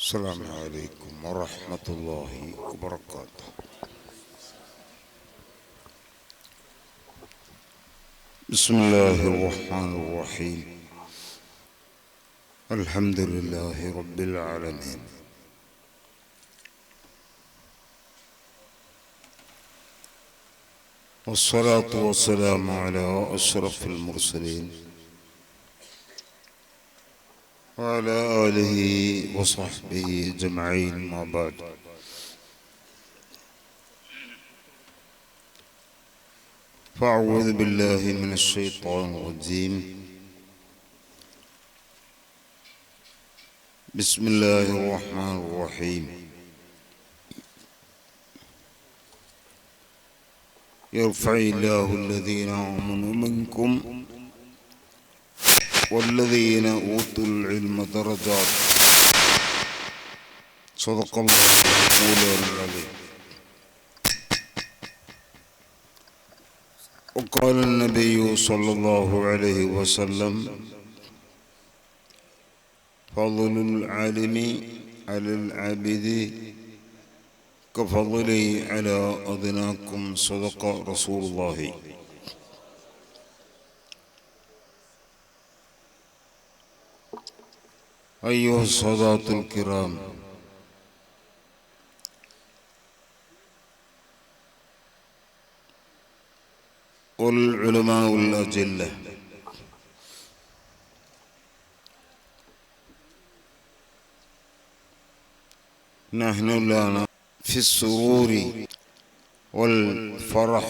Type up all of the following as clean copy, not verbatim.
السلام عليكم ورحمة الله وبركاته. بسم الله الرحمن الرحيم. الحمد لله رب العالمين، والصلاة والسلام على أشرف المرسلين وعلى آله وصحبه أجمعين، ما بعد. فأعوذ بالله من الشيطان الرجيم. بسم الله الرحمن الرحيم. يرفع الله الذين آمنوا منكم والذين أوتوا العلم درجات. صدق الله العظيم. وقال النبي صلى الله عليه وسلم: فضل العالم على العابد كفضلي على أدناكم. صدق رسول الله. أيها السادة الكرام، والعلماء الأجلة، نحن لنا في السرور والفرح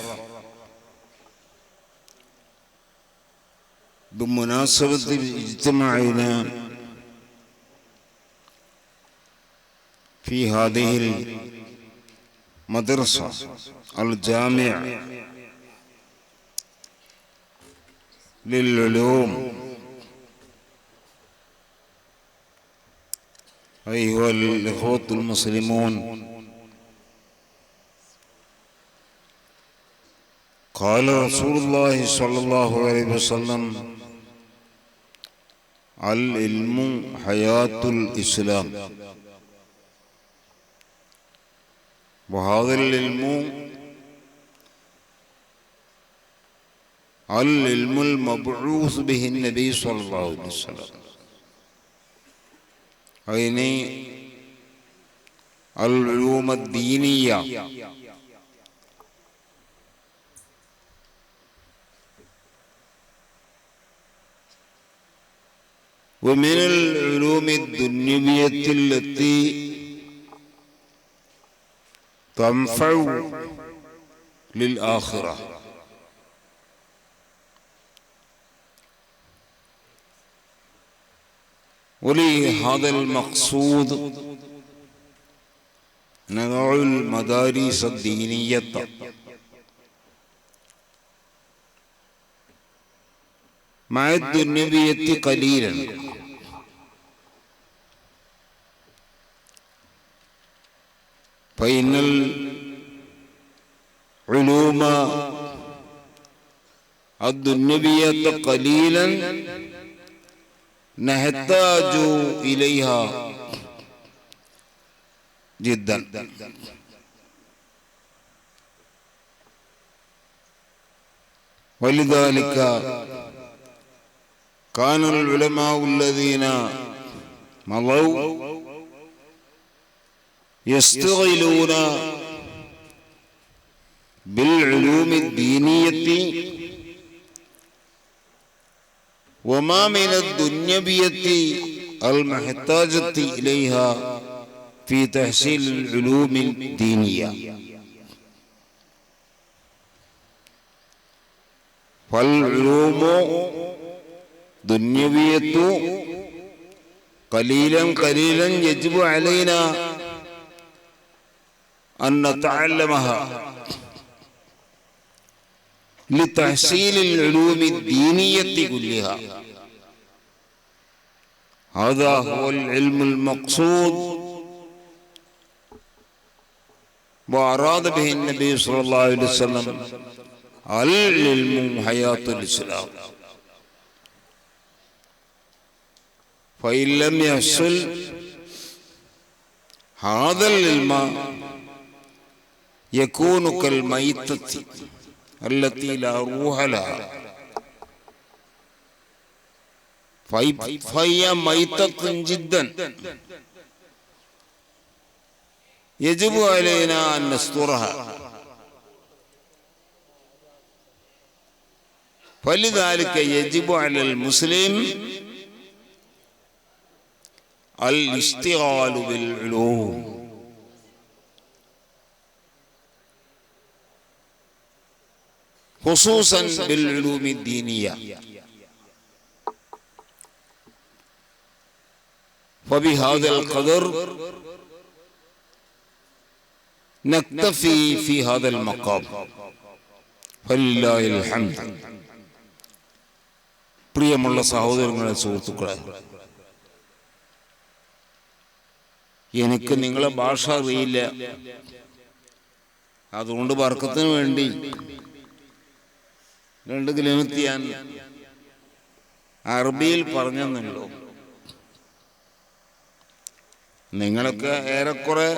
بمناسبة اجتماعنا في هذه المدرسة الجامع للعلوم. أيها الإخوة المسلمون، قال رسول الله صلى الله عليه وسلم: العلم حياة الإسلام. وهذا العلم المبعوث به النبي صلى الله عليه وسلم، أين العلوم الدينية. ومن العلوم الدنيوية التي تنفع للآخرة. ولهذا المقصود نضع المدارس الدينية مع الدنيوية قليلا، فإن العلوم الدنيوية قليلا نحتاج إليها جدا. ولذلك كان العلماء الذين مضوا يستغلون بالعلوم الدينية وما من الدنيوية المحتاجة إليها في تحصيل العلوم الدينية. فالعلوم الدنيوية قليلا قليلا يجب علينا أن نتعلمها لتحصيل العلوم الدينية كلها. هذا هو العلم المقصود، وأراد به النبي صلى الله عليه وسلم: العلم حياة الإسلام. فإن لم يحصل ഹാദൽ ഇൽമ യകൂനു കൽ മൈത്തത്തി അല്ലത്തി ലാ റൂഹ ലഹാ ഫഹിയ മൈത്തത്തുൻ ജിദ്ദൻ യജിബു അലൈനാ അൻ നസ്തുറഹ ഫലിദാലിക യജിബു അലൽ മുസ്ലിം അൽ ഇസ്തിഗാലു ബിൽ ഉലൂം ഖുസൂസൻ ബിൽ ഉലൂമി ദീനിയ ഫബിഹാദൽ ഖദർ നക്തഫി ഫി ഹാദൽ മഖാം ഫലില്ലാഹിൽ ഹംദ്. പ്രിയമുള്ള സഹോദരങ്ങളെ, സുഹൃത്തുക്കളെ, എനിക്ക് നിങ്ങളെ ഭാഷ അറിയില്ല. അതുകൊണ്ട് ബർക്കത്തിന് വേണ്ടി 2 കിലോമീറ്റർ ഞാൻ അറബിയിൽ പറഞ്ഞെന്നുള്ളൂ. നിങ്ങളൊക്കെ ഏറെക്കുറെ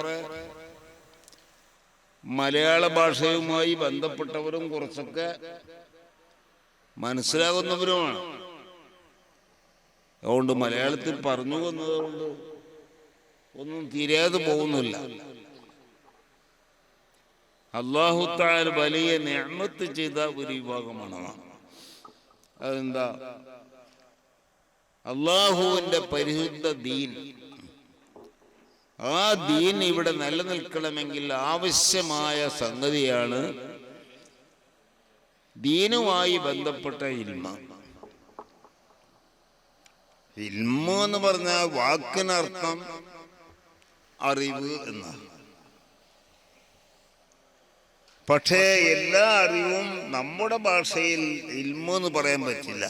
മലയാള ഭാഷയുമായി ബന്ധപ്പെട്ടവരും കുറച്ചൊക്കെ മനസ്സിലാകുന്നവരുമാണ്. അതുകൊണ്ട് മലയാളത്തിൽ പറഞ്ഞു വന്നതുകൊണ്ട് ഒന്നും തിരിയാതെ പോകുന്നില്ല. അല്ലാഹു തആല വലിയ നിഅമത്ത് ചെയ്ത ഒരു വിഭാഗമാണ്. അതെന്താ? അല്ലാഹുവിന്റെ പരിശുദ്ധ ദീൻ. ആ ദീൻ ഇവിടെ നിലനിൽക്കണമെങ്കിൽ ആവശ്യമായ സംഗതിയാണ് ദീനുമായി ബന്ധപ്പെട്ട ഇൽമ. ഇൽമ എന്ന് പറഞ്ഞാൽ വാക്കിനർത്ഥം അറിവ് എന്നാണ്. പക്ഷേ എല്ലാ അറിവും നമ്മുടെ ഭാഷയിൽ ഇൽമ എന്ന് പറയാൻ പറ്റില്ല.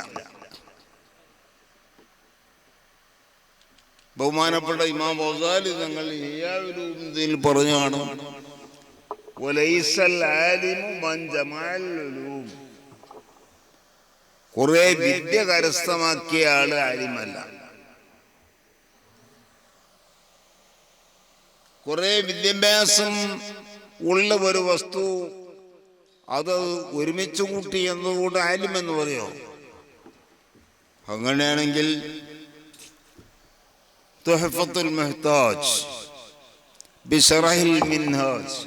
ബഹുമാനപ്പെട്ട ഇമാം ഗസാലി തങ്ങൾ ഇഹ്യാഉൽ പറഞ്ഞാണ്, വലൈസൽ ആലിമു മൻ ജമഅൽ ഉലൂം. കുറെ വിദ്യ കരസ്ഥമാക്കിയ ആള് ആലിമല്ല. കുറെ വിദ്യാഭ്യാസം ഉള്ള ഒരു വസ്തു അത് ഒരുമിച്ച് കൂട്ടി എന്നതുകൊണ്ട് ആലിമെന്ന് പറയോ? അങ്ങനെയാണെങ്കിൽ തുഹ്ഫത്തുൽ മുഹ്താജ് ബിശറഹിൽ മിൻഹാജ്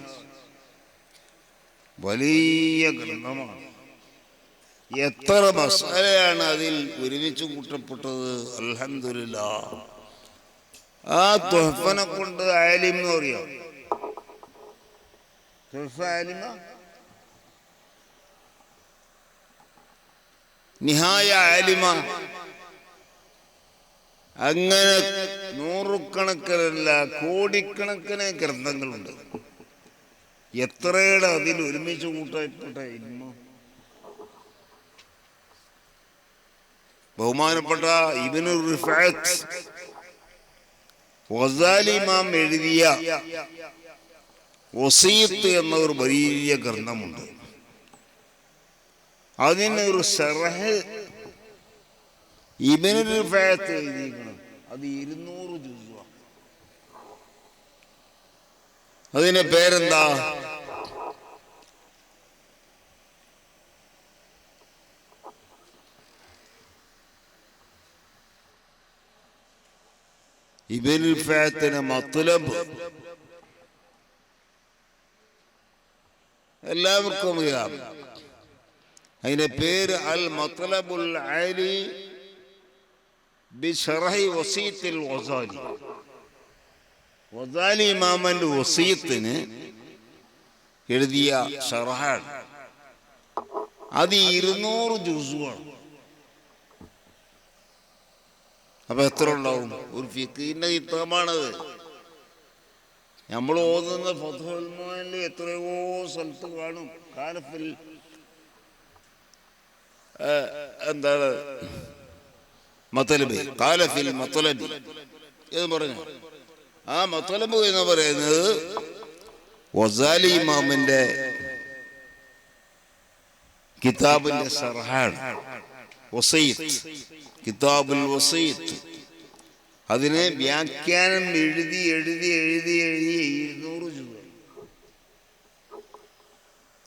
വലിയ ഗ്രന്ഥമാണ്. എത്ര മസാലയാണ് അതിൽ ഒരുമിച്ച് കൂട്ടപ്പെട്ടത്! അൽഹംദുലില്ലാഹ്. ആ തുഹ്ഫനെ കൊണ്ട് ആലിം എന്ന് പറയോ? തുഹ്ഫ ആലിമ? നിഹായ ആലിമ? അങ്ങനെ നൂറുകണക്കിനല്ല കോടിക്കണക്കിന് ഗ്രന്ഥങ്ങളുണ്ട്. എത്രയുടെ അതിൽ ഒരുമിച്ച് കൂട്ടപ്പെട്ട ഇൽമ! ബഹുമാനപ്പെട്ട ഇബ്നു റിഫഅത്ത് ഗസാലി ഇമാം എഴുതിയ വസീയത്ത് എന്ന ഒരു വലിയ ഗ്രന്ഥമുണ്ട്. അതിനൊരു ശറഹ് ഇബ്നു റിഫഅത്ത് എഴുതിയിരിക്കണം. അത് 200 ജുസ്വാ. അതിന്റെ പേരെന്താ? ഇബ്നു റിഫഅത്തിന്റെ മത്ലബ്. എല്ലാവർക്കും അറിയാം. അതിന്റെ പേര് അൽ മത്ലബുൽ ആലി ബിശറഹി വസീയത്തിൽ ഗസാലി. ഗസാലി ഇമാമന്റെ വസീയത്തിന് എഴുതിയ ശറഹാണ്. അത് 200 ജുസ്വാണ്. അപ്പൊ എത്ര ഉണ്ടാവും? ഒരു ഫിഖിന്റെ കിതാബാണത്. നമ്മൾ ഓതുന്ന ഫത്ഹുൽ മുഈനിൽ എത്രയോ സ്ഥലത്ത് കാണും കാലഫിൽ എന്താണ് മത്ലബ്, കാലഫിൽ മത്ലബ് എന്ന് പറഞ്ഞു. ആ മത്ലബ് എന്ന് പറയുന്നത് ഗസാലി ഇമാമിന്റെ കിതാബിന്റെ ശർഹാണ്. വസീത്ത്, കിതാബുൽ വസീത്ത്. അതിന് വ്യാഖ്യാനം എഴുതി എഴുതി എഴുതി എഴുതി 200 ജുസ്.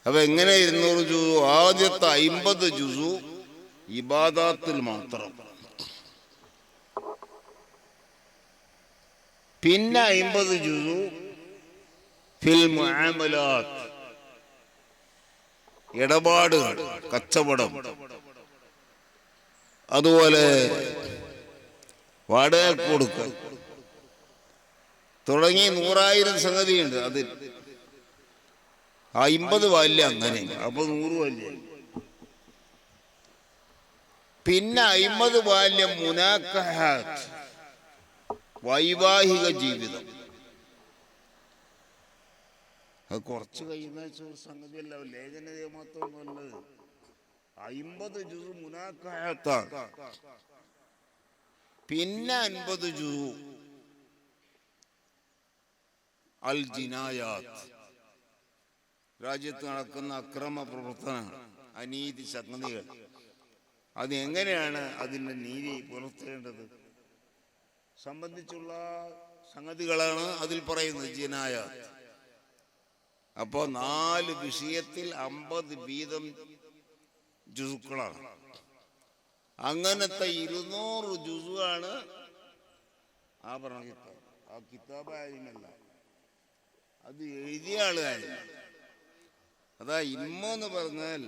അപ്പൊ എങ്ങനെ 200 ജുസു? ആദ്യത്തെ 50 ജുസു ഇബാദാത്തിൽ മാത്രം, പിന്നെ 50 ജുസു ഫിൽ മുആമലാത്ത്, ഇടപാടുകൾ, കച്ചവടം, അതുപോലെ വാടക കൊടുക്കൽ തുടങ്ങി 100,000 സംഗതിയുണ്ട്. അതിൽ 50 വാല്യം അങ്ങനെ, അപ്പൊ 100 വാല്യം. പിന്നെ 50 വാല്യം മുനാക്കഹാത്ത്, വൈവാഹിക ജീവിതം. അത് കുറച്ച് കഴിയുന്ന സംഗതിയല്ല, ലേഖനതയെ മാത്രമൊന്നുമല്ലത്. 50 ജുസ് മുനാക്കഹാത്താണ്. പിന്നെ 50 ജുസ് അൽ ജിനായാത്ത്, രാജ്യത്ത് നടക്കുന്ന അക്രമ പ്രവർത്തനങ്ങൾ, അനീതി സംഗതികൾ. അത് എങ്ങനെയാണ് അതിൻ്റെ നീതി പുലർത്തേണ്ടത് സംബന്ധിച്ചുള്ള സംഗതികളാണ് അതിൽ പറയുന്നത് ജിനായാത്ത്. അപ്പോൾ 4 വിഷയത്തിൽ 50 വീതം ജുസുക്കളാണ്. അങ്ങനത്തെ 200 ജുസുവാണ് ആ പറഞ്ഞ കിതാബ്. ആ കിതാബ് ആയിരുന്നല്ല, അത് എഴുതിയ ആളുകാരും. അതാ ഇൽമെന്ന് പറഞ്ഞാൽ,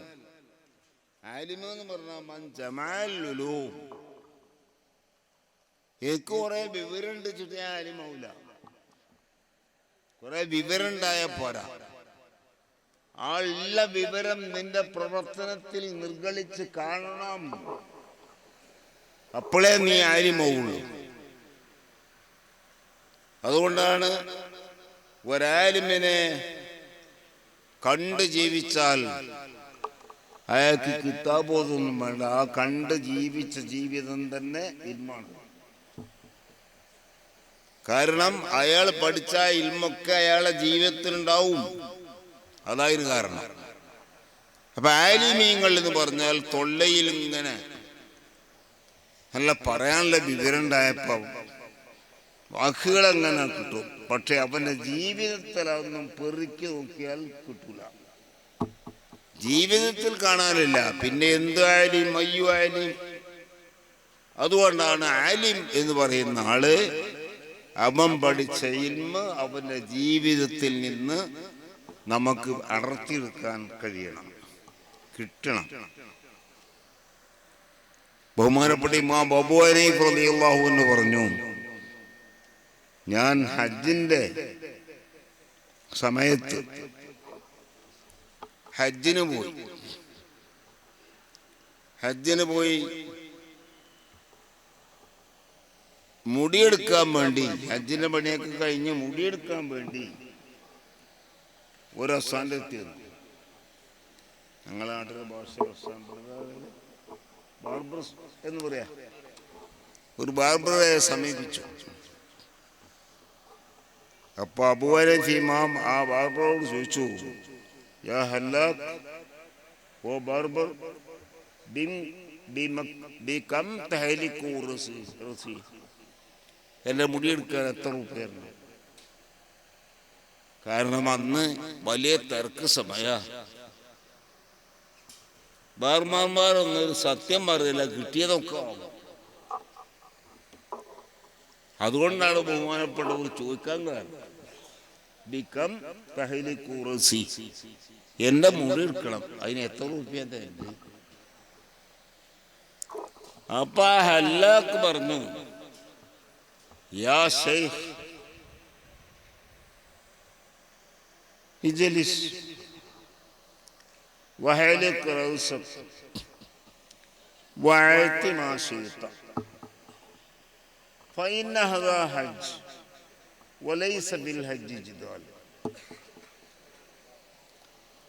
ആലിമെന്ന് പറഞ്ഞാൽ മൻ ജമാഅൽ ഉലൂം. എനിക്ക് കുറെ വിവരം വെച്ചിട്ട് ഞാൻ ആലിമാവൂല. കുറെ വിവരം ഉണ്ടായ പോരാ. ആ ഉള്ള വിവരം നിന്റെ പ്രവർത്തനത്തിൽ നിർഗളിച്ച് കാണണം, അപ്പോഴേ നീ ആലിമാവുള്ളൂ. അതുകൊണ്ടാണ് ഒരാലിമിനെ കണ്ട് ജീവിച്ചാൽ അയാൾക്ക് കിതാബോധമൊന്നും വേണ്ട. ആ കണ്ട് ജീവിച്ച ജീവിതം തന്നെ ഇൽമാണ്. കാരണം അയാൾ പഠിച്ച ഇൽമൊക്കെ അയാളെ ജീവിതത്തിലുണ്ടാവും. അതായിരുന്നു കാരണം. അപ്പൊ ആലിമീങ്ങൾ എന്ന് പറഞ്ഞാൽ തൊള്ളയിൽ ഇങ്ങനെ നല്ല പറയാനുള്ള വിവരം ഉണ്ടായപ്പോ വാക്കുകൾ അങ്ങനെ കിട്ടും. പക്ഷെ അവന്റെ ജീവിതത്തിൽ അതൊന്നും പെറുക്കി നോക്കിയാൽ കിട്ടൂല, ജീവിതത്തിൽ കാണാനില്ല. പിന്നെ എന്ത് ആലിം, അയ്യോ ആലിം. അതുകൊണ്ടാണ് ആലിം എന്ന് പറയുന്ന ആള് അവൻ പഠിച്ച ഇൽമ അവന്റെ ജീവിതത്തിൽ നിന്ന് നമുക്ക് അടർത്തിയെടുക്കാൻ കഴിയണം, കിട്ടണം. ബഹുമാനപ്പെട്ട ഇമാം അബൂ ഹനീഫ റളിയല്ലാഹു അൻഹു പറഞ്ഞു, ഞാൻ ഹജ്ജിന്റെ സമയത്ത് ഹജ്ജിന് പോയി മുടിയെടുക്കാൻ വേണ്ടി, ഹജ്ജിന്റെ പണിയൊക്കെ കഴിഞ്ഞ് മുടിയെടുക്കാൻ വേണ്ടി ഒരു അസ്ഥാനത്ത് എത്തിയത്. ഞങ്ങളുടെ നാട്ടിലെ ഭാഷ ബാർബർ എന്ന് പറയാ. ഒരു ബാർബറെ സമീപിച്ചു. അപ്പൊ അബൂ ഹനീഫ ഇമാം ആ ബാർബറോട് ചോദിച്ചു, യാ ഹല്ലാഖ്, ഓ ബാർബർ, ബികം തഹ്ലികു റസി, എന്റെ മുടിയെടുക്കാൻ എത്ര രൂപയായിരുന്നു? കാരണം അന്ന് വലിയ തിരക്ക് സമയ, ബാർമാന്മാരൊന്നും സത്യം പറയില്ല, കിട്ടിയതൊക്കെ ആവും. അതുകൊണ്ടാണ് ബഹുമാനപ്പെട്ടവർ ചോദിക്കാൻ കാരണം, ബികം തഹ്ലികു റസി, എന്റെ മുടി എടുക്കണം, അതിന് എത്ര രൂപ തരുന്നത്? അപ്പൊ ഹല്ലാഖ് പറഞ്ഞു, യാ ശൈഖ് ഇജ്ലിസ് വഹലിക് റൗസക് വഅതി മാ ശിഅത ഫഇന്ന ഹദാ ഹജ്ജ് വലൈസ ബിൽ ഹജ്ജ് ജിദാൽ.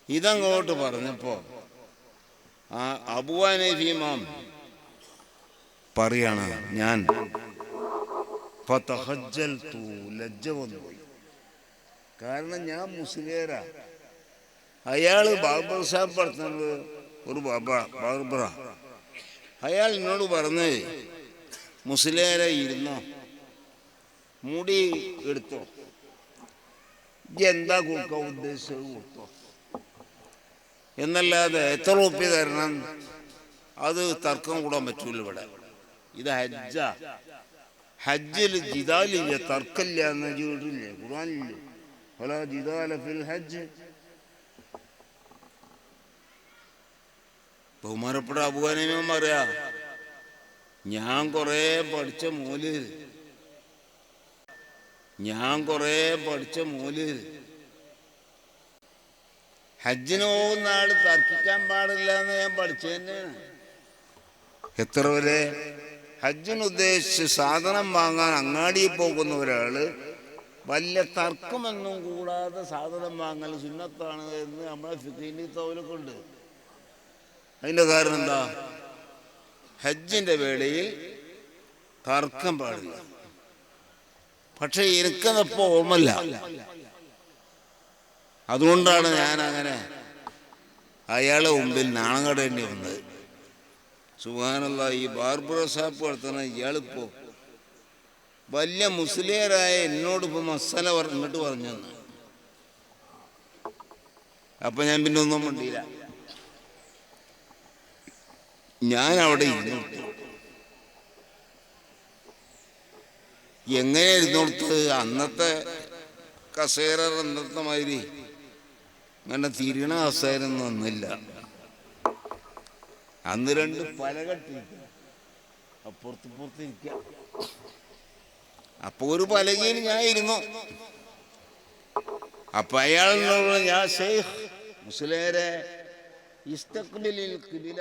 ഇതങ്ങോട്ട് പറഞ്ഞപ്പോ ആ അബൂ ഹനീഫ ഇമാം പറയാണ്, ഞാൻ ഫതഹജ്ജൽതു, ലജ്ജ വന്നുപോയി. കാരണം ഞാൻ മുസ്ലിയാരാ. അയാള് ബാർബർ ഷാപ്പ് നടത്തുന്നത് ഒരു ബാർബറാ. അയാൾ എന്നോട് പറഞ്ഞ്, മുസ്ലിയാരെ ഇരുന്നോ, മുടി എടുത്തോ, എന്താ കൊടുക്കാൻ ഉദ്ദേശിച്ചത് കൊടുത്തോ എന്നല്ലാതെ എത്ര റുപ്യ തരണം അത് തർക്കം കൂടാൻ പറ്റൂല. ഇവിടെ ഇത് ഹജ്ജാ. ഹജ്ജിൽ ജിദാലില്ല, തർക്കമില്ല എന്ന് കേട്ടില്ലേ ഖുർആനില്ലേ? ഫലാ ജിദാല ഫിൽ ഹജ്ജ്. ബഹുമാനപ്പെട്ട അബൂ ഹനീഫ പറയാ, ഞാൻ കുറേ പഠിച്ച മൂല്യ ഹജ്ജിന് പോകുന്ന ആള് തർക്കിക്കാൻ പാടില്ല എന്ന് ഞാൻ പഠിച്ചു തന്നെയാണ്. എത്ര വരെ? ഹജ്ജിന് ഉദ്ദേശിച്ച് സാധനം വാങ്ങാൻ അങ്ങാടിയിൽ പോകുന്ന ഒരാള് വലിയ തർക്കമൊന്നും കൂടാതെ സാധനം വാങ്ങൽ സുന്നത്താണ് എന്ന് നമ്മളെ ഫിഖിന്റെ തൗലൊക്കെ ഉണ്ട്. അതിന്റെ കാരണം എന്താ? ഹജ്ജിന്റെ വേളയിൽ തർക്കം പാടില്ല. പക്ഷെ എനിക്കതപ്പോ ഓർമ്മല്ല. അതുകൊണ്ടാണ് ഞാൻ അങ്ങനെ അയാളെ മുമ്പിൽ നാണം കടേണ്ടി വന്നത്. സുബ്ഹാനല്ലാഹ്, ഈ ബാർബർ ഷോപ്പ് നടത്തുന്ന ഇയാളിപ്പോ വലിയ മുസ്ലിയാരായ എന്നോടിപ്പോ മസാല ഇങ്ങോട്ട് പറഞ്ഞു തന്നു. അപ്പൊ ഞാൻ പിന്നെ ഒന്നും മിണ്ടിയില്ല. ഞാൻ അവിടെ ഇരുന്നോടുത്തു. എങ്ങനെ ഇരുന്നോടുത്ത്? അന്നത്തെ കസേര അന്നത്തെ മാതിരി അങ്ങനെ തിരിയണ കസേരൊന്നും ഒന്നില്ല. അന്ന് രണ്ട് പലകട്ടിരിക്കുക, അപ്പുറത്തിരിക്കുക. അപ്പൊ ഒരു പലകയിൽ ഞാൻ ഇരുന്നു. അപ്പൊ അയാളോട്, ഞാൻ ശൈഖ് മുസ്ലിയാരെ ഇസ്തഖ്ബിലിൽ ഖിബില,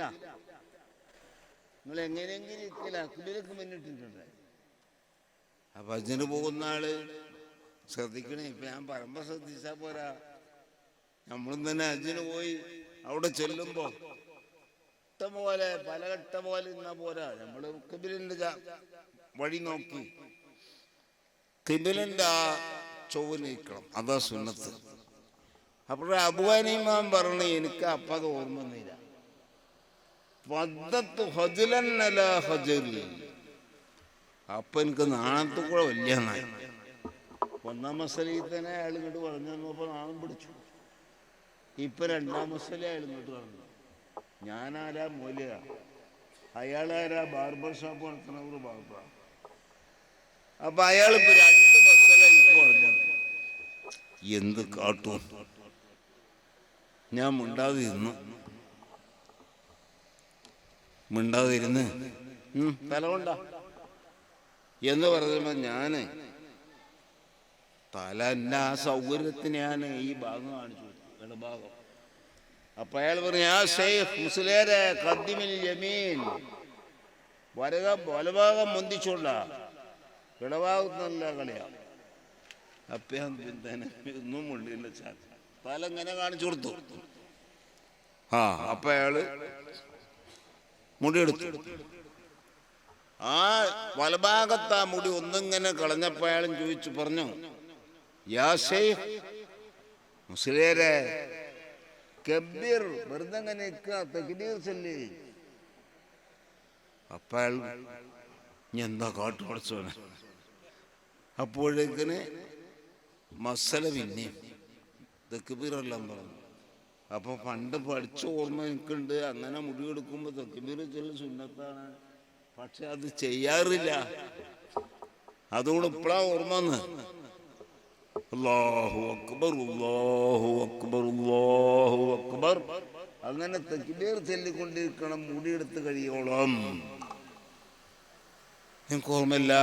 നിങ്ങൾ എങ്ങനെയെങ്കിലും ഇരിക്കില്ല, ഖിബിലക്ക് മുന്നിട്ടിട്ടുണ്ട്. അപ്പൊ അതിന് പോകുന്ന ആള് ശ്രദ്ധിക്കണേ. ഇപ്പൊ ഞാൻ പറയുമ്പോ ശ്രദ്ധിച്ചാ പോരാ. നമ്മളും തന്നെ ഹജ്ജിന് പോയി അവിടെ ചെല്ലുമ്പോ പോലെ പലഘട്ട പോലെ ഇന്നാ പോരാ. നമ്മള് ഖിബിലിന്റെ വഴി നോക്കി ഖിബിലിന്റെ ആ ചൊവ്വനിരിക്കണം, അതാ സുന്നത്ത്. അപ്പോൾ അബൂ ഹനീഫ പറഞ്ഞു, എനിക്ക് അപ്പ അത് ഓർമ്മ വന്നില്ല. അപ്പൊ എനിക്ക് നാണത്തു കൂടെ വലിയ നായി. ഒന്നാം മസലയിൽ തന്നെ അയാൾ ഇങ്ങോട്ട് പറഞ്ഞു തന്നപ്പോ നാണം പിടിച്ചു. ഇപ്പൊ രണ്ടാം മസല അയാൾ ഇങ്ങോട്ട് പറഞ്ഞു. ഞാനാരാ മൂല്യ, അയാളാരാ ബാർബർ ഷോപ്പ് നടത്തുന്ന ഒരു ബാർബർ. അപ്പൊ അയാളിപ്പോ രണ്ട് മസല എനിക്ക് പറഞ്ഞു. എന്ത് കാട്ടും? ഞാൻ മിണ്ടാതിരുന്ന് തലകൊണ്ട എന്ന് പറയുമ്പോ ഞാന് തല എന്റെ ആ സൗകര്യത്തിന് ഞാൻ ഈ ഭാഗം കാണിച്ചു, ഇടഭാഗം. അപ്പൊ അയാൾ പറഞ്ഞു, ആ ശൈഖ് മുസ്ലിയാരെ ഖദ്ദിമിൽ യമീൻ, വലഭാഗം മുന്തിച്ചോണ്ട, ഇടഭാഗത്തുനിന്നല്ല കളിയാ. അപ്പൊ ഒന്നും മുണ്ടില്ല, തല ഇങ്ങനെ കാണിച്ചു കൊടുത്തു. അപ്പൊ അയാള് മുടിയെടുത്തു. ആ വലഭാഗത്ത് ആ മുടി ഒന്നിങ്ങനെ കളഞ്ഞപ്പോ അയാളും ചോദിച്ചു, പറഞ്ഞു, യാ ശൈഖ് മുസ്ലിയാരെ കബ്ബീർ, വെറുതെ അങ്ങനെ തക്ബീർ ചൊല്ലി. അപ്പൊ അയാൾ എന്താ കാട്ടു പഠിച്ചോനെ. അപ്പോഴേക്കിന് മസല പിന്നെ തക്ബീറെല്ലാം പറഞ്ഞു. അപ്പൊ പണ്ട് പഠിച്ച ഓർമ്മ എനിക്കുണ്ട്, അങ്ങനെ മുടി എടുക്കുമ്പോ തക്ബീർ ചൊല്ലി സുന്നത്താണ്, പക്ഷെ അത് ചെയ്യാറില്ല. അതുകൊണ്ട് ഇപ്പഴാ ഓർമ്മ വന്ന്. അല്ലാഹു അക്ബർ, അല്ലാഹു അക്ബർ, അല്ലാഹു അക്ബർ, അങ്ങനെ തക്ബീർ ചൊല്ലിക്കൊണ്ടിരിക്കണം മുടിയെടുത്ത് കഴിയോളം. എനിക്ക് ഓർമ്മയില്ല,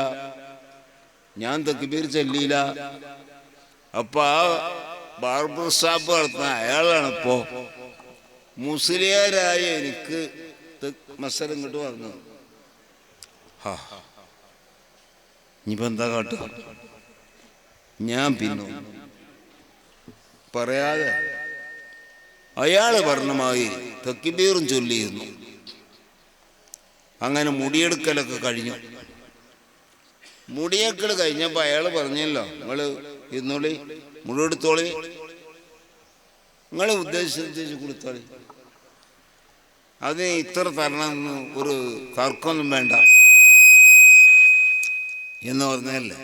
ഞാൻ തക്ബീർ ചൊല്ലിയില്ല. അപ്പൊ ആ ബാർബർ ഷോപ്പ് നടത്തുന്ന അയാളാണിപ്പോ മുസ്ലിയാരായ എനിക്ക് മസല ഇങ്ങോട്ട് പറഞ്ഞു. ഇനിയിപ്പോ എന്താ കാട്ടുക? ഞാൻ പിന്നെ പറയാതെ അയാള് പറഞ്ഞമായി തക്ബീറും ചൊല്ലിയിരുന്നു. അങ്ങനെ മുടിയെടുക്കലൊക്കെ കഴിഞ്ഞു. മുടിയെടുക്കൽ കഴിഞ്ഞപ്പോ അയാള് പറഞ്ഞല്ലോ, നിങ്ങള് ഇരുന്നോളി, മുടിയെടുത്തോളി, നിങ്ങള് ഉദ്ദേശിച്ച് കൊടുത്തോളി, അതിന് ഇത്ര തരണമെന്ന് ഒരു തർക്കമൊന്നും വേണ്ട എന്ന് പറഞ്ഞല്ലേ.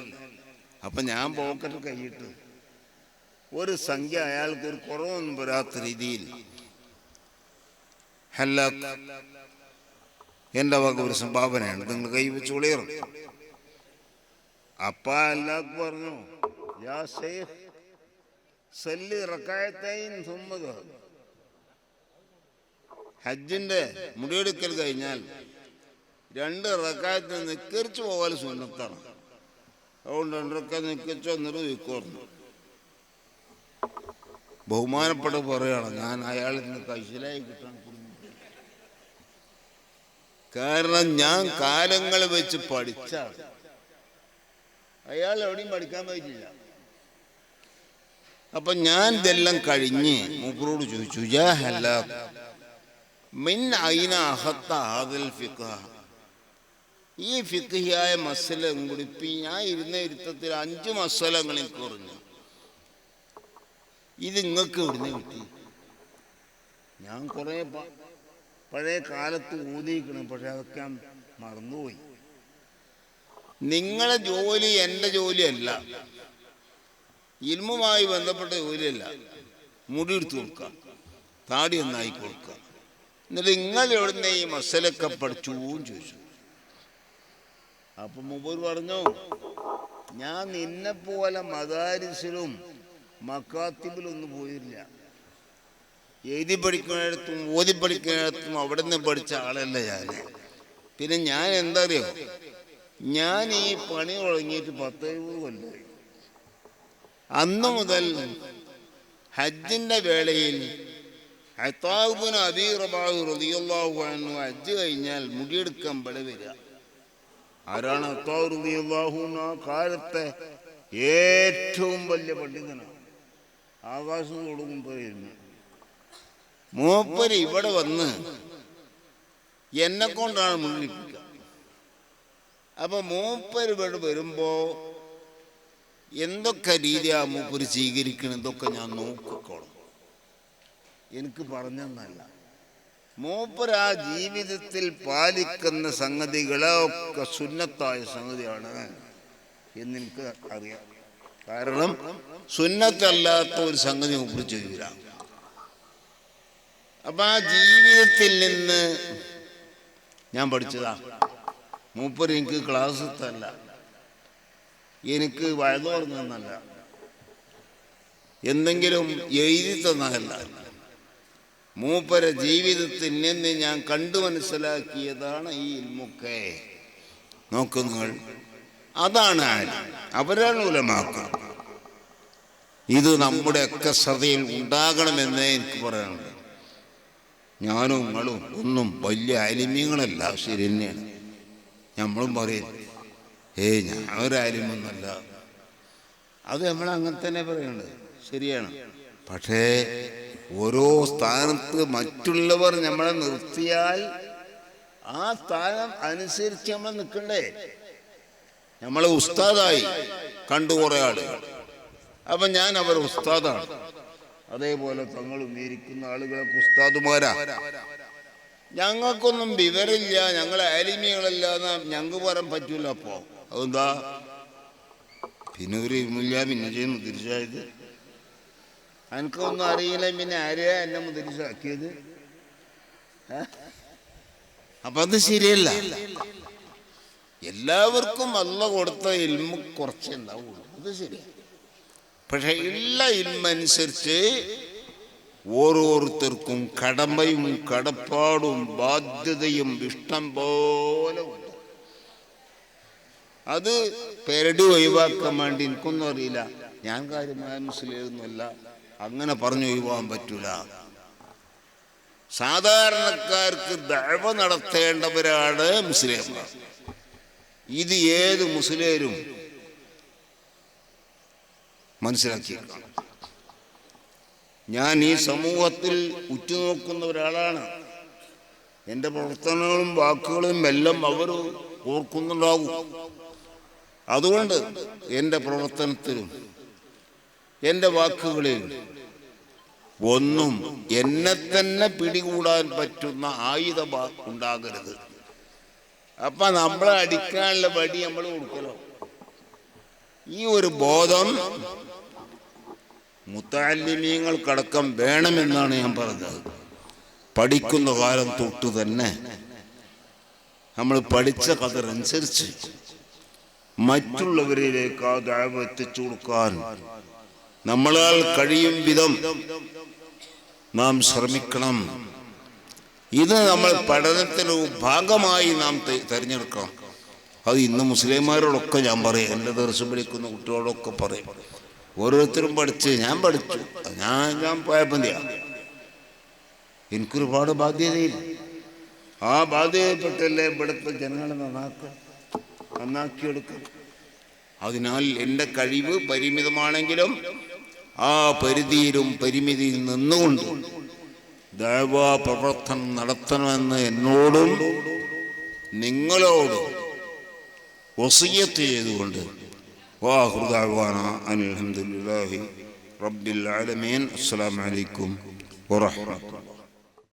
അപ്പം ഞാൻ പോക്കറ്റ് കൈയിട്ട് ഒരു സംഖ്യ അയാൾക്ക് ഒരു കുറവൊന്നും വരാത്ത രീതിയിൽ ഹല്ലാക്ക് എൻ്റെ വക ഒരു സംഭാവനയാണ്, നിങ്ങൾ കൈവച്ചോളിയർ. അപ്പ ഹല്ലാക്ക് പറഞ്ഞു, യാ ശൈഖ് സല്ലി റകഅത്തൈൻ സുമ്മ ദഹബ്. ഹജ്ജിന്റെ മുടിയെടുക്കൽ കഴിഞ്ഞാൽ 2 റകഅത്ത് നിസ്കരിച്ചു പോകാൻ സുന്നത്താണ്. അതുകൊണ്ട് 2 റകഅത്ത് നിസ്കരിച്ചു എന്നിട്ട് വിൽക്കുമായിരുന്നു. ബഹുമാനപ്പെട്ട പറയുകയാണ്, ഞാൻ അയാളിൽ നിന്ന് കൈശലായി കിട്ടാൻ കുടുങ്ങി. കാരണം ഞാൻ കാലങ്ങൾ വെച്ച് പഠിച്ച അയാൾ എവിടെയും പഠിക്കാൻ പറ്റില്ല. അപ്പൊ ഞാൻ ഇതെല്ലാം കഴിഞ്ഞ് മൂപ്പരോട് ചോദിച്ചു, യാ ഹല്ലാക്ക് മിൻ ഐന അഖത്ത ഹാദൽ ഫിഖ്. ഈ ഫിഖ്ഹിയായ മസല കൂടി ഞാൻ ഇരുന്ന ഇരുത്തത്തിൽ 5 മസലകളിൽ കുറഞ്ഞു. ഇത് നിങ്ങൾക്ക് എവിടുന്ന് കിട്ടി? ഞാൻ കുറേ പഴയ കാലത്ത് ഊതിക്കണം, പക്ഷെ അതൊക്കെ മറന്നുപോയി. നിങ്ങളെ ജോലി എൻ്റെ ജോലിയല്ല, ഇൽമുമായി ബന്ധപ്പെട്ട ജോലിയല്ല. മുടി എടുത്തു കൊടുക്കുക, താടി ഒന്നായി കൊടുക്കുക. എന്നിട്ട് നിങ്ങൾ എവിടുന്ന് ഈ മസലൊക്കെ പഠിച്ചു ചോദിച്ചു. അപ്പം മൂപ്പർ പറഞ്ഞു, ഞാൻ നിന്നെപ്പോലെ മദാരിസിലും മക്കാത്തിബിലൊന്നും പോയില്ല. എഴുതി പഠിക്കുന്നിടത്തും ഓതി പഠിക്കുന്നിടത്തും അവിടെ നിന്ന് പഠിച്ച ആളല്ല ഞാൻ. പിന്നെ ഞാൻ എന്താ അറിയോ, ഞാൻ ഈ പണി തുടങ്ങിയിട്ട് 10-70 കൊല്ലമായി. അന്ന് മുതൽ ഹജ്ജിന്റെ വേളയിൽ അത്താഉ ഇബ്നു അബീ റബാഹ് റളിയല്ലാഹു അൻഹു ഹജ്ജ് കഴിഞ്ഞാൽ മുടിയെടുക്കാൻ ഇവിടെ വരിക. ആരാണ് അത്താഉ റളിയല്ലാഹു അൻഹു? ആ കാലത്തെ ഏറ്റവും വലിയ പണ്ഡിതനാണ്. ആകാശം കൊടുക്കുമ്പോയിരുന്നു മൂപ്പര് ഇവിടെ വന്ന് എന്നെ കൊണ്ടാണ് മുഴുവിപ്പിക്കുക. അപ്പൊ മൂപ്പര് ഇവിടെ വരുമ്പോ എന്തൊക്കെ രീതിയാ മൂപ്പര് സ്വീകരിക്കണം, എന്തൊക്കെ ഞാൻ നോക്കിക്കോളും. എനിക്ക് പറഞ്ഞെന്നല്ല, മൂപ്പര് ആ ജീവിതത്തിൽ പാലിക്കുന്ന സംഗതികളൊക്കെ സുന്നത്തായ സംഗതിയാണ് എന്നെനിക്ക് അറിയാം. കാരണം സുന്നത്തല്ലാത്ത ഒരു സംഗതി മൂപ്പര് ചെയ്യില്ല. അപ്പൊ ആ ജീവിതത്തിൽ നിന്ന് ഞാൻ പഠിച്ചതാ. മൂപ്പര് എനിക്ക് ക്ലാസ് തല്ല, എനിക്ക് വയലു പറഞ്ഞല്ല, എന്തെങ്കിലും എഴുതി തന്നതല്ല. മൂപ്പരെ ജീവിതത്തിൽ നിന്ന് ഞാൻ കണ്ടു മനസ്സിലാക്കിയതാണ് ഈ ഇൽമൊക്കെ. നോക്കുങ്ങൾ, അതാണ് അവരാണ് ഉലമാക്കൾ. ഇത് നമ്മുടെയൊക്കെ ശ്രദ്ധയിൽ ഉണ്ടാകണമെന്നേ എനിക്ക് പറയാനുണ്ട്. ഞാനും നിങ്ങളും ഒന്നും വലിയ ആലിമ്യങ്ങളല്ല, ശരി തന്നെയാണ്. നമ്മളും പറയും, ഞാൻ ഒരു ആലിമൊന്നുമല്ല. അത് നമ്മളങ്ങനെ തന്നെ പറയുന്നത് ശരിയാണ്. പക്ഷേ ഓരോ സ്ഥാനത്ത് മറ്റുള്ളവർ നമ്മളെ നിർത്തിയാൽ ആ സ്ഥാനം അനുസരിച്ച് നമ്മൾ നിൽക്കണ്ടേ? നമ്മളെ ഉസ്താദായി കണ്ടു കുറേ ആളുകൾ. അപ്പൊ ഞാൻ അവർ ഉസ്താദാണ്. അതേപോലെ തങ്ങളും ഇരിക്കുന്ന ആളുകളൊക്കെ ഉസ്താദുമാരാ. ഞങ്ങൾക്കൊന്നും വിവരമില്ല, ഞങ്ങളെ ആലിമികളല്ല എന്ന് ഞങ്ങൾക്ക് പറയാൻ പറ്റൂല. അപ്പോ അതെന്താ? പിന്നെ ഒരു ഇല്ല, പിന്നെ ചെയ്യും മുതിരിച്ചായത്. എനിക്കൊന്നും അറിയില്ല, പിന്നെ ആരെയാ എന്നെ മുതിരിച്ചാക്കിയത്? അപ്പൊ അത് ശരിയല്ല. എല്ലാവർക്കും അല്ലാഹ് കൊടുത്ത ഇൽമു കുറച്ചേ ഉണ്ടാവുള്ളൂ, അത് ശരി. പക്ഷെ ഉള്ള ഇൽമനുസരിച്ച് ഓരോരുത്തർക്കും കടമയും കടപ്പാടും ബാധ്യതയും ഇഷ്ടം പോലെ ഉണ്ട്. അത് പെരടി ഒഴിവാക്കാൻ വേണ്ടി എനിക്കൊന്നും അറിയില്ല, ഞാൻ കാര്യമായ മുസ്ലിമൊന്നുമല്ല, അങ്ങനെ പറഞ്ഞു ഒഴിവാൻ പറ്റൂല. സാധാരണക്കാർക്ക് ദഅവ നടത്തേണ്ടവരാണ് മുസ്ലിംമാർ. ഇത് ഏത് മുസ്ലിം മനസ്സിലാക്കിയേക്കാം. ഞാൻ ഈ സമൂഹത്തിൽ ഉറ്റുനോക്കുന്ന ഒരാളാണ്. എൻ്റെ പ്രവർത്തനങ്ങളും വാക്കുകളും എല്ലാം അവർ ഓർക്കുന്നുണ്ടാകും. അതുകൊണ്ട് എൻ്റെ പ്രവർത്തനത്തിലും എൻ്റെ വാക്കുകളിലും ഒന്നും എന്നെ തന്നെ പിടികൂടാൻ പറ്റുന്ന ആയുധം ഉണ്ടാകരുത്. അപ്പൊ നമ്മളെ അടിക്കാനുള്ള വടി നമ്മൾ കൊടുക്കലോ. ഈ ഒരു ബോധം മുത്തഅല്ലിമീങ്ങൾക്കടക്കം വേണമെന്നാണ് ഞാൻ പറഞ്ഞത്. പഠിക്കുന്ന കാലം തൊട്ട് തന്നെ നമ്മൾ പഠിച്ച കഥയനുസരിച്ച് മറ്റുള്ളവരിലേക്ക് ആ ദഅവ എത്തിച്ചു കൊടുക്കാൻ നമ്മളാൽ കഴിയും വിധം നാം ശ്രമിക്കണം. ഇത് നമ്മൾ പഠനത്തിൻ്റെ ഭാഗമായി നാം തിരഞ്ഞെടുക്കണം. അത് ഇന്ന് മുസ്ലിംമാരോടൊക്കെ ഞാൻ പറയും, എൻ്റെ ദർശനം പഠിക്കുന്ന കുട്ടികളോടൊക്കെ പറയും. ഓരോരുത്തരും ഞാൻ പഠിച്ചു, ഞാൻ പോയപ്പന്തിയാണ്. എനിക്കൊരുപാട് ബാധ്യതയില്ല. ആ ബാധ്യതപ്പെട്ടല്ലേ ഇവിടുത്തെ ജനങ്ങളെ നന്നാക്കിയെടുക്കും. അതിനാൽ എൻ്റെ കഴിവ് പരിമിതമാണെങ്കിലും ആ പരിധിയിലും പരിമിതിയിൽ നിന്നുകൊണ്ട് ദഅവാ പ്രവർത്തനം നടത്തണമെന്ന് എന്നോടും നിങ്ങളോടും വസിയ്യത്ത് ചെയ്തുകൊണ്ട് വാഖിറു ദഅവാനാ അൽഹംദുലില്ലാഹി റബ്ബിൽ ആലമീൻ. അസ്സലാമു അലൈക്കും വറഹ്മത്തുള്ളാഹി.